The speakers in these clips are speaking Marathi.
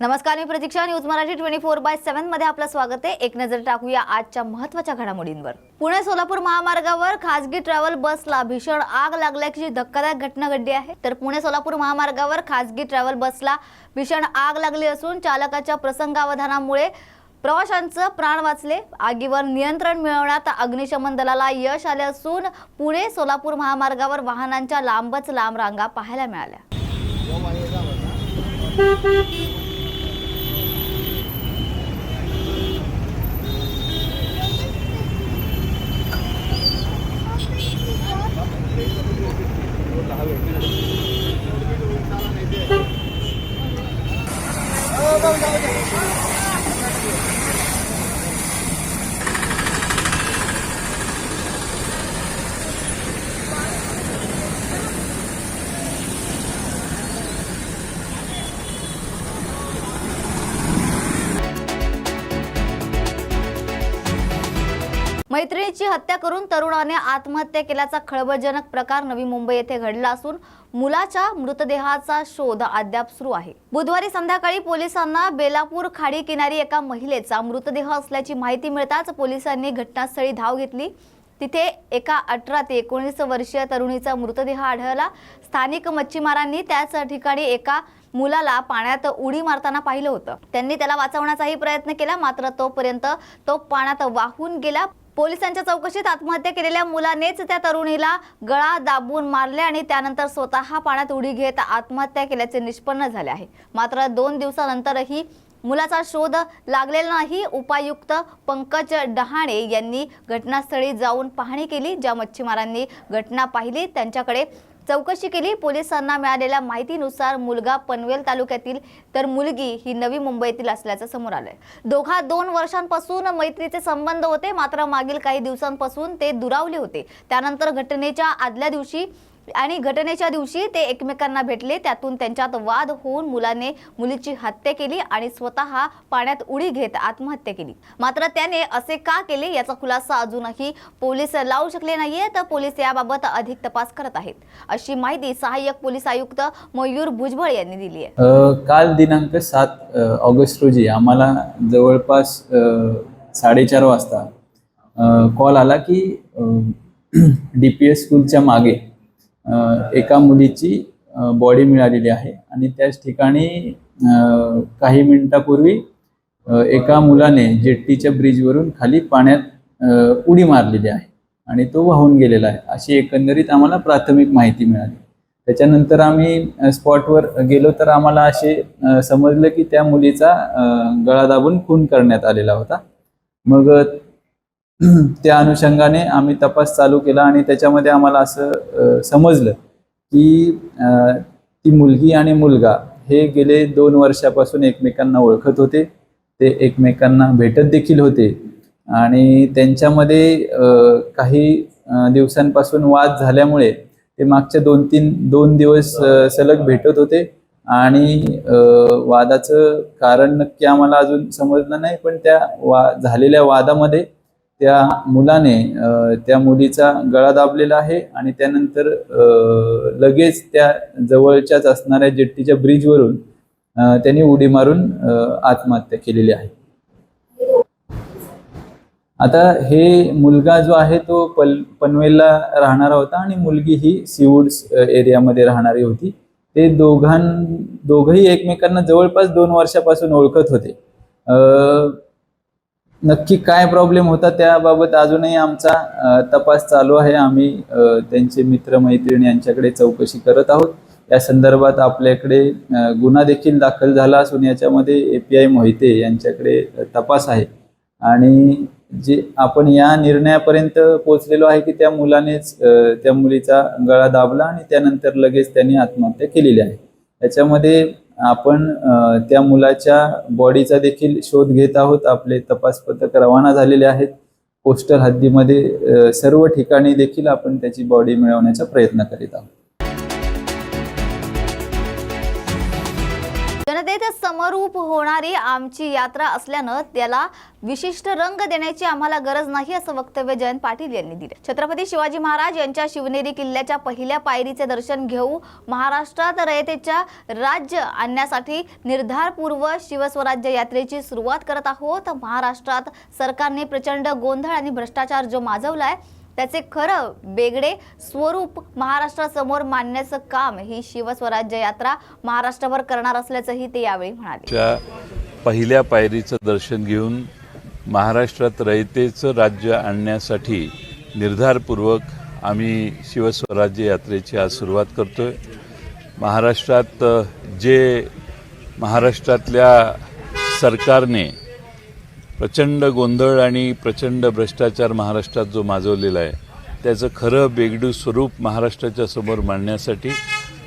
नमस्कार, मी प्रतीक्षा. न्यूज मराठी 24/7 मध्ये आपलं स्वागत आहे. एक नजर टाकूया आजच्या महत्त्वाच्या घडामोडींवर. पुणे सोलापूर महामार्गावर खासगी ट्रॅव्हल बसला भीषण आग लागल्याची धक्कादायक घटना घडली आहे. तर पुणे सोलापूर महामार्गावर खासगी ट्रॅव्हल बसला भीषण आग लागली असून चालकाच्या प्रसंगावधानामुळे प्रवाशांचे प्राण वाचले. आगीवर नियंत्रण मिळवण्यात अग्निशमन दलाला यश आले असून पुणे सोलापूर महामार्गावर वाहनांच्या लांबच लांब रांगा पाहायला मिळाल्या. मैत्रिणीची हत्या करून तरुणाने आत्महत्या केल्याचा खळबळजनक प्रकार नवी मुंबई येथे घडला असून मुलाच्या मृतदेहाचा शोध अद्याप सुरू आहे. बुधवारी संध्याकाळी पोलिसांना बेलापूर खाडी किनारी एका महिलेचा मृतदेह असल्याची माहिती मिळताच पोलिसांनी घटनास्थळी धाव घेतली. तिथे एका 18 ते 19 वर्षीय तरुणीचा मृतदेह आढळला. स्थानिक मच्छीमारांनी त्याच ठिकाणी एका मुलाला पाण्यात उडी मारताना पाहिलं होतं. त्यांनी त्याला वाचवण्याचाही प्रयत्न केला, मात्र तोपर्यंत तो पाण्यात वाहून गेला. पोलिसांच्या चौकशीत आत्महत्या केलेल्या मुलानेच त्या तरुणीला गळा दाबून मारले आणि त्यानंतर स्वतः पाण्यात उडी घेत आत्महत्या केल्याचे निष्पन्न झाले आहे. मात्र 2 दिवसानंतरही मुलाचा शोध लागलेला नाही. उपायुक्त पंकज डहाणे यांनी घटनास्थळी जाऊन पाहणी केली. ज्या मच्छीमारांनी घटना पाहिली त्यांच्याकडे चौकशी केली. पोलिसांना मिळालेल्या माहितीनुसार मुलगा पनवेल तालुक्यातील तर मुलगी ही नवी मुंबईतील असल्याचं समोर आलंय. दोघा 2 वर्षांपासून मैत्रीचे संबंध होते, मात्र मागील काही दिवसांपासून ते दुरावले होते. त्यानंतर घटनेच्या दिवशी ते एकमेकांना भेटले. त्यातून त्यांच्यात वाद होऊन मुलाने मुलीची हत्या केली आणि स्वतः पाण्यात उडी घेत आत्महत्या केली. मात्र त्याने असे का केले याचा खुलासा अजूनही पोलीस लावू शकले नाहीये. तर पोलीस याबाबत अधिक तपास करत आहेत, अशी माहिती सहाय्यक पोलीस आयुक्त मयूर भुजबळ यांनी दिली आहे. काल दिनांक 7 ऑगस्ट रोजी आम्हाला जवळपास 4:30 वाजता कॉल आला की DPS स्कूलच्या मागे एका मुलीची बॉडी मिळालेली आहे आणि त्याच ठिकाणी काही मिनिटापूर्वी एका मुलाने जेट्टीच्या ब्रिजवरून खाली पाण्यात उडी मारलेली आहे आणि तो वाहून गेलेला आहे, अशी एकंदरीत आम्हाला प्राथमिक माहिती मिळाली. त्याच्यानंतर आम्ही स्पॉटवर गेलो तर आम्हाला असे समजलं की त्या मुलीचा गळा दाबून खून करण्यात आलेला होता. मग त्या अनुषंगाने आम्ही तपास चालू केला आणि त्याच्यामध्ये आम्हाला असं समजलं की ती मुलगी आणि मुलगा हे गेले 2 वर्षापासून एकमेकांना ओळखत होते. ते एकमेकांना भेटत देखील होते आणि त्यांच्यामध्ये काही दिवसांपासून वाद झाल्यामुळे ते मागच्या 2 दिवस सलग भेटत होते आणि वादाचं कारण नक्की आम्हाला अजून समजलं नाही. पण त्या झालेल्या वादामध्ये त्या मुलाने त्या मुलीचा गळा दाबलेला आहे आणि त्यानंतर लगेच त्या जवळच्याच असणाऱ्या जेट्टीच्या ब्रिजवरून त्यांनी उडी मारून आत्महत्या केलेली आहे. आता हे मुलगा जो आहे तो पनवेलला राहणारा होता आणि मुलगी ही सीवूड्स एरियामध्ये राहणारी होती. ते दोघंही एकमेकांना जवळपास 2 वर्षापासून ओळखत होते. नक्की काय प्रॉब्लेम होता त्याबाबत अजूनही आमचा तपास चालू आहे. आम्ही त्यांचे मित्रमैत्रिणी यांच्याकडे चौकशी करत आहोत. या संदर्भात आपल्याकडे गुन्हा देखील दाखल झाला असून याच्यामध्ये API मोहिते यांच्याकडे तपास आहे आणि जे आपण या निर्णयापर्यंत पोहोचलेलो आहे की त्या मुलानेच त्या मुलीचा गळा दाबला आणि त्यानंतर लगेच त्यांनी आत्महत्या केलेली आहे. त्याच्यामध्ये आपण त्या मुलाच्या बॉडीचा देखील शोध घेत आहोत. आपले तपास पथक रवाना झालेले आहेत. कोस्टल हद्दीमध्ये सर्व ठिकाणी देखील आपण त्याची बॉडी मिळवण्याचा प्रयत्न करीत आहोत. जनतेत समोर स्वरूप होणारी आमची यात्रा असल्यानं त्याला विशिष्ट रंग देण्याची आम्हाला गरज नाही, असं वक्तव्य जयंत पाटील यांनी दिले. छत्रपती शिवाजी महाराज यांच्या शिवनेरी किल्ल्याच्या पहिल्या पायरीचे दर्शन घेऊ महाराष्ट्रात रयतेच्या राज्य आणण्यासाठी निर्धारपूर्व शिवस्वराज्य यात्रेची सुरुवात करत आहोत. महाराष्ट्रात सरकारने प्रचंड गोंधळ आणि भ्रष्टाचार जो माजवलाय त्याचे खरं वेगळे स्वरूप महाराष्ट्रासमोर मांडण्याचं काम ही शिवस्वराज्य यात्रा महाराष्ट्रभर करणार असल्याचंही ते यावेळी म्हणाले. पहिल्या पायरीचं दर्शन घेऊन महाराष्ट्रात रयतेचं राज्य आणण्यासाठी निर्धारपूर्वक आम्ही शिवस्वराज्य यात्रेची आज सुरुवात करतोय. महाराष्ट्रात जे महाराष्ट्रातल्या सरकारने प्रचंड गोंधळ आणि प्रचंड भ्रष्टाचार महाराष्ट्रात जो माजवलेला आहे त्याचं खरं बेगडू स्वरूप महाराष्ट्राच्या समोर मांडण्यासाठी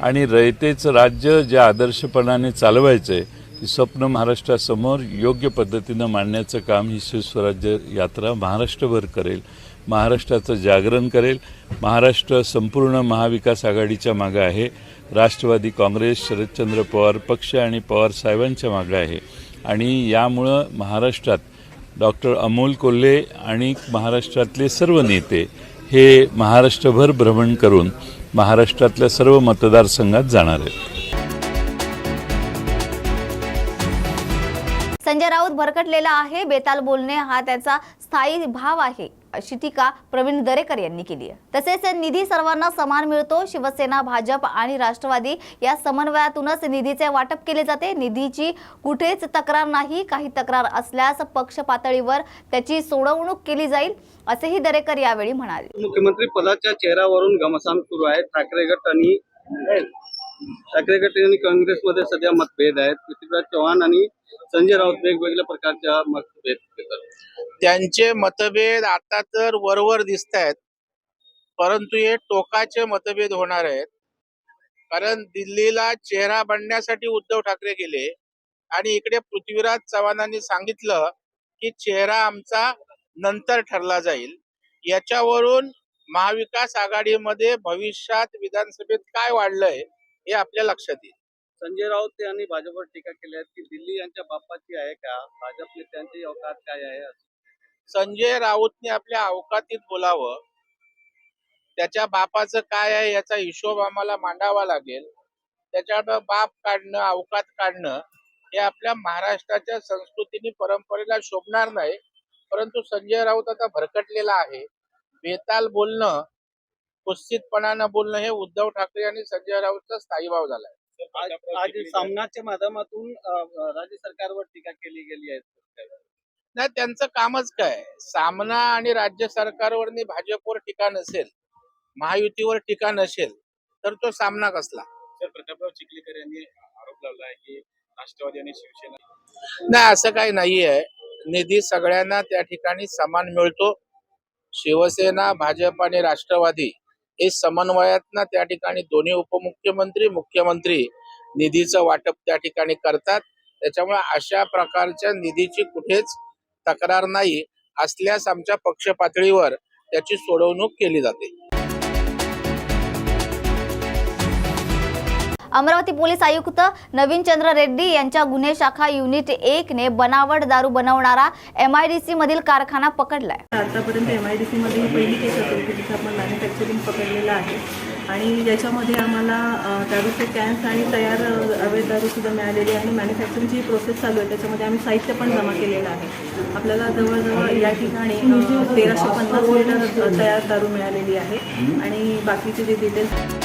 आणि रयतेचं राज्य ज्या आदर्शपणाने चालवायचं आहे ते स्वप्न महाराष्ट्रासमोर योग्य पद्धतीनं मांडण्याचं काम ही शिवस्वराज्य यात्रा महाराष्ट्रभर करेल. महाराष्ट्राचं जागरण करेल. महाराष्ट्र संपूर्ण महाविकास आघाडीच्या मागं आहे. राष्ट्रवादी काँग्रेस, शरदचंद्र पवार पक्ष आणि पवार साहेबांच्या मागं आहे आणि यामुळं महाराष्ट्रात डॉक्टर अमोल कोल्हे आणि महाराष्ट्रातले सर्व नेते हे महाराष्ट्रभर भ्रमण करून महाराष्ट्रातल्या सर्व मतदारसंघात जाणार आहेत. संजय राऊत भरकटलेला आहे, बेताल बोलणे हा त्याचा स्थायी भाव आहे, अशी टीका प्रवीण दरेकर यांनी केली आहे. तसेच निधी सर्वांना समान मिळतो. शिवसेना, भाजप आणि राष्ट्रवादी या समन्वयातूनच निधीचे वाटप केले जाते. निधीची कुठेच तक्रार नाही. काही तक्रार असल्यास पक्ष पातळीवर त्याची सोडवणूक केली जाईल, असेही दरेकर यावेळी म्हणाले. मुख्यमंत्री पदाच्या चेहऱ्यावरून घमासान सुरू आहे. ठाकरे गट आणि काँग्रेसमध्ये सध्या मतभेद आहेत. पृथ्वीराज चव्हाण आणि संजय राऊत वेगवेगळ्या प्रकारच्या मतभेद देतात. त्यांचे मतभेद आता तर वरवर दिसत आहेत, परंतु हे टोकाचे मतभेद होणार आहेत. कारण दिल्लीला चेहरा बनण्यासाठी उद्धव ठाकरे गेले आणि इकडे पृथ्वीराज चव्हाणांनी सांगितलं की चेहरा आमचा नंतर ठरला जाईल. याच्यावरून महाविकास आघाडीमध्ये भविष्यात विधानसभेत काय वाढलंय हे आपल्या लक्षात येईल. संजय राऊत यांनी भाजपवर टीका केली आहे की दिल्ली यांच्या बापाची आहे का, भाजप नेत्यांची औकात काय आहे. संजय राऊतने आपल्या अवकातीत बोलावं. त्याच्या बापाचं काय आहे याचा हिशोब आम्हाला मांडावा लागेल. त्याच्यावर बाप काढणं, अवकात काढणं हे आपल्या महाराष्ट्राच्या संस्कृतीने परंपरेला शोभणार नाही. परंतु संजय राऊत आता भरकटलेला आहे. बेताल बोलणं, कुत्सितपणानं बोलणं हे उद्धव ठाकरे आणि संजय राऊतचा स्थायी भाव झालाय. आज सामनाच्या माध्यमातून राज्य सरकारवर टीका केली गेली आहे. नाही, त्यांचं कामच काय. सामना आणि राज्य सरकारवर भाजपवर टीका नसेल, महायुतीवर टीका नसेल तर तो सामना कसला. प्रतापराव चिखलीकर यांनी आरोप लावला आहे की राष्ट्रवादी आणि शिवसेना. नाही, असं काही नाहीये. निधी सगळ्यांना त्या ठिकाणी समान मिळतो. शिवसेना, भाजप आणि राष्ट्रवादी हे समन्वयातनं त्या ठिकाणी दोन्ही उपमुख्यमंत्री, मुख्यमंत्री निधीचं वाटप त्या ठिकाणी करतात. त्याच्यामुळे अशा प्रकारच्या निधीची कुठेच तक्रार नाही. असल्यास आमच्या पक्ष पातळीवर त्याची सोडवणूक केली जाते. अमरावती पोलीस आयुक्त नवीन चंद्र रेड्डी यांच्या गुन्हे शाखा युनिट 1 ने बनावट दारू बनवणारा MIDC मधील कारखाना पकडलाय. आतापर्यंत MIDC मध्ये पहिली केस असेल की जिथे आपण मॅन्युफॅक्चरिंग पकडलेलं आहे आणि ज्याच्यामध्ये आम्हाला दारूचे कॅन्स आणि तयार अवैध दारू सुद्धा मिळालेली आहे. आणि मॅन्युफॅक्चरिंगची प्रोसेस चालू आहे, त्याच्यामध्ये आम्ही साहित्य पण जमा केलेलं आहे. आपल्याला जवळजवळ या ठिकाणी 1350 लिटर तयार दारू मिळालेली आहे आणि बाकीचे जे डिटेल्स.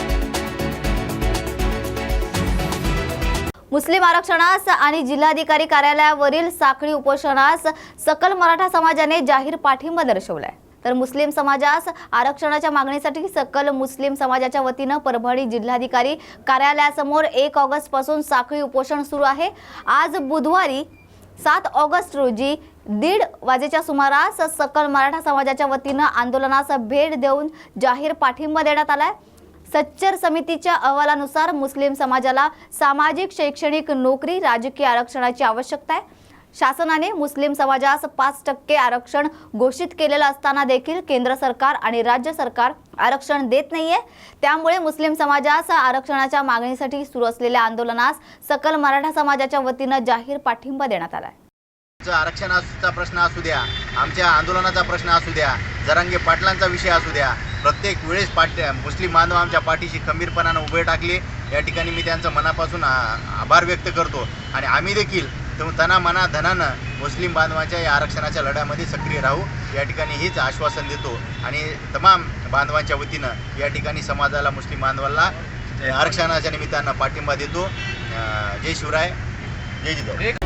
मुस्लिम आरक्षणास आणि जिल्हाधिकारी कार्यालयावरील साखळी उपोषणास सकल मराठा समाजाने जाहीर पाठिंबा दर्शवलाय. तर मुस्लिम समाजास आरक्षणाच्या मागणीसाठी सकल मुस्लिम समाजाच्या वतीनं परभणी जिल्हाधिकारी कार्यालयासमोर 1 ऑगस्ट पासून साखळी उपोषण सुरू आहे. आज बुधवारी 7 ऑगस्ट रोजी 1:30 वाजेच्या सुमारास सकल मराठा समाजाच्या वतीनं आंदोलनास भेट देऊन जाहीर पाठिंबा देण्यात आलाय. सच्चर समितीच्या अहवालानुसार मुस्लिम समाजाला सामाजिक, शैक्षणिक, नोकरी, राजकीय आरक्षणाची आवश्यकता आहे. शासनाने मुस्लिम समाजास 5% आरक्षण घोषित केलेलं असताना देखील केंद्र सरकार आणि राज्य सरकार आरक्षण देत नाहीये, त्यामुळे मुस्लिम समाजास आरक्षणाच्या मागणीसाठी सुरू असलेल्या आंदोलनास सकल मराठा समाजाच्या वतीनं जाहीर पाठिंबा देण्यात आलाय. आरक्षणाचा प्रश्न असू द्या, आमच्या आंदोलनाचा प्रश्न असू द्या, जरांगे पाटलांचा विषय असू द्या, प्रत्येक वेळेस मुस्लिम बांधव आमच्या पाठीशी खंबीरपणानं उभे टाकले. या ठिकाणी मी त्यांचं मनापासून आभार व्यक्त करतो आणि आम्ही देखील तना मना धनानं मुस्लिम बांधवांच्या या आरक्षणाच्या लढ्यामध्ये सक्रिय राहू या ठिकाणी हेच आश्वासन देतो आणि तमाम बांधवांच्या वतीनं या ठिकाणी समाजाला, मुस्लिम बांधवांना आरक्षणाच्या निमित्तानं पाठिंबा देतो. जय शिवराय, जय जिजाऊ.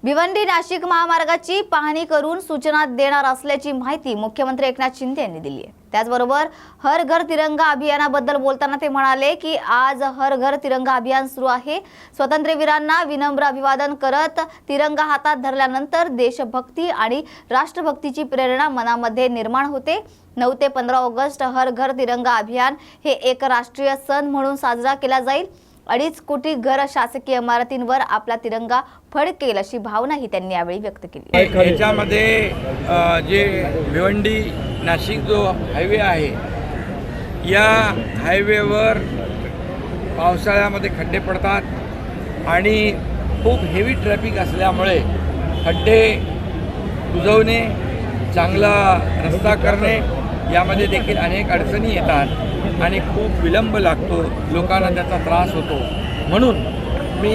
भिवंडी नाशिक महामार्गाची पाहणी करून सूचना देणार असल्याची माहिती मुख्यमंत्री एकनाथ शिंदे यांनी दिली आहे. त्याचबरोबर हर घर तिरंगा अभियानाबद्दल बोलताना ते म्हणाले की आज हर घर तिरंगा अभियान सुरू आहे. स्वातंत्र्यवीरांना विनम्र अभिवादन करत तिरंगा हातात धरल्यानंतर देशभक्ती आणि राष्ट्रभक्तीची प्रेरणा मनामध्ये निर्माण होते. 9 ते 15 ऑगस्ट हर घर तिरंगा अभियान हे एक राष्ट्रीय सण म्हणून साजरा केला जाईल. 2.5 कोटी घर शासकीय इमारतींवर आपला तिरंगा फडकेल अशी भावनाही त्यांनी यावेळी व्यक्त केली. याच्यामध्ये जे भिवंडी नाशिक जो हायवे आहे, या हायवेवर पावसाळ्यामध्ये खड्डे पडतात आणि खूप हेवी ट्रॅफिक असल्यामुळे खड्डे बुजवणे, चांगला रस्ता करणे यामध्ये देखील अनेक अडचणी येतात आणि खूप विलंब लागतो, लोकांना त्याचा त्रास होतो. म्हणून मी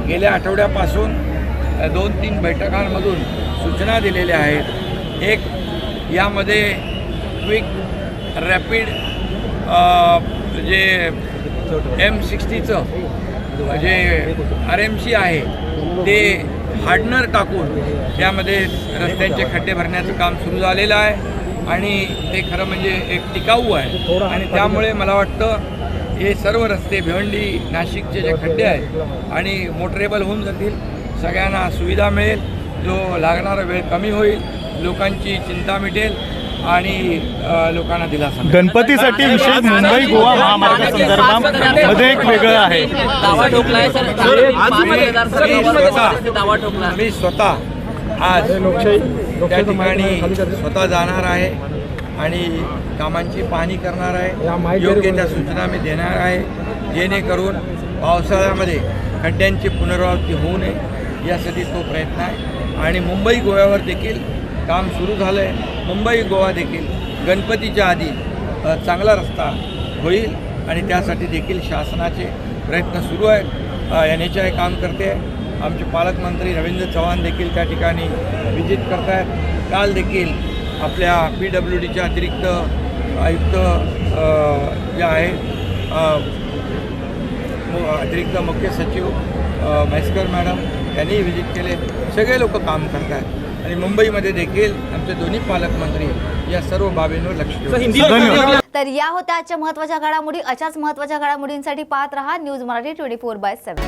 गेल्या आठवड्यापासून 2-3 बैठकांमधून सूचना दिलेल्या आहेत. एक, यामध्ये क्विक रॅपिड जे M60चं जे RMC आहे ते हार्डनर टाकून त्यामध्ये रस्त्यांचे खड्डे भरण्याचं काम सुरू झालेलं आहे आणि ते खरं म्हणजे एक टिकाऊ आहे आणि त्यामुळे मला वाटतं हे सर्व रस्ते भिवंडी नाशिकचे जे खड्डे आहेत आणि मोटरेबल होऊन जातील, सगळ्यांना सुविधा मिळेल, जो लागणारा वेळ कमी होईल, लोकांची चिंता मिटेल आणि लोकांना दिलासा मिळेल. गणपतीसाठी विशेष मुंबई गोवा महामार्गासंदर्भामध्ये एक वेगळं आहे. मी स्वतः आज त्या ठिकाणी स्वतः जाणार आहे आणि कामांची पाहणी करणार आहे. योग्य त्या सूचना मी देणार आहे जेणेकरून पावसाळ्यामध्ये खड्ड्यांची पुनरावृत्ती होऊ नये यासाठी तो प्रयत्न आहे. आणि मुंबई गोव्यावर देखील काम सुरू झालं आहे. मुंबई गोवा देखील गणपतीच्या आधी चांगला रस्ता होईल आणि त्यासाठी देखील शासनाचे प्रयत्न सुरू आहेत. NHAI काम करते आहे. आमचे पालकमंत्री रवींद्र चव्हाण देखील त्या ठिकाणी व्हिजिट करत आहेत. काल देखील आपल्या PWDच्या अतिरिक्त आयुक्त जे आहेत, अतिरिक्त मुख्य सचिव म्हैसकर मॅडम यांनी व्हिजिट केले. सगळे लोक काम करत आहेत आणि मुंबईमध्ये देखील आमचे दोन्ही पालकमंत्री या सर्व बाबींवर लक्ष देतात. तर या होत्या आजच्या महत्त्वाच्या घडामोडी. अशाच महत्त्वाच्या घडामोडींसाठी पाहत रहा न्यूज मराठी 24/7.